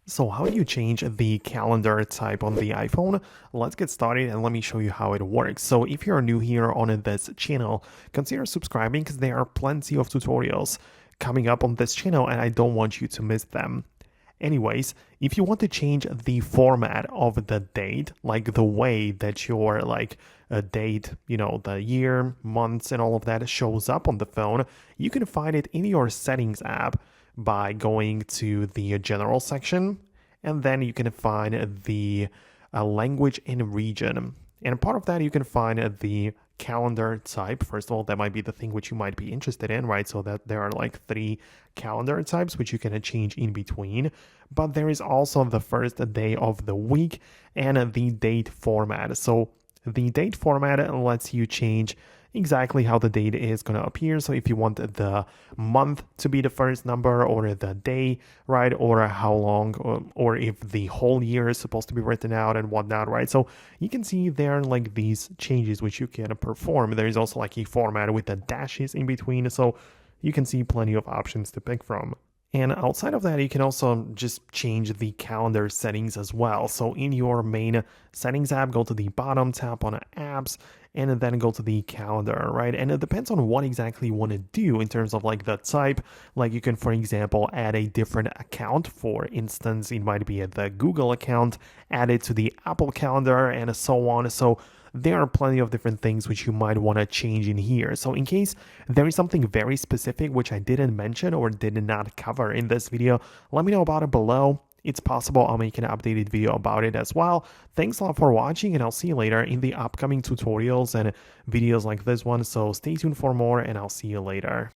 So how do you change the calendar type on the iPhone? Let's get started and let me show you how it works. So if you're new here on this channel, consider subscribing because there are plenty of tutorials coming up on this channel and I don't want you to miss them. Anyways, if you want to change the format of the date, like the way that your a date, the year, months, and all of that shows up on the phone, you can find it in your settings app by going to the general section, and then you can find the language and region. And part of that, you can find the calendar type. First of all, that might be the thing which you might be interested in, right? So that there are like 3 calendar types which you can change in between. But there is also the first day of the week and the date format. So the date format lets you change exactly how the date is going to appear. So if you want the month to be the first number or the day, right, or how long, or if the whole year is supposed to be written out and whatnot, right? So you can see there are like these changes which you can perform. There is also like a format with the dashes in between. So you can see plenty of options to pick from. And outside of that, you can also just change the calendar settings as well. So in your main settings app, go to the bottom, tap on apps, and then go to the calendar, right? And it depends on what exactly you want to do in terms of like the type. Like you can, for example, add a different account. For instance, it might be the Google account, add it to the Apple calendar, and so on. So there are plenty of different things which you might want to change in here. So in case there is something very specific which I didn't mention or did not cover in this video, let me know about it below. It's possible I'll make an updated video about it as well. Thanks a lot for watching, and I'll see you later in the upcoming tutorials and videos like this one. So stay tuned for more, and I'll see you later.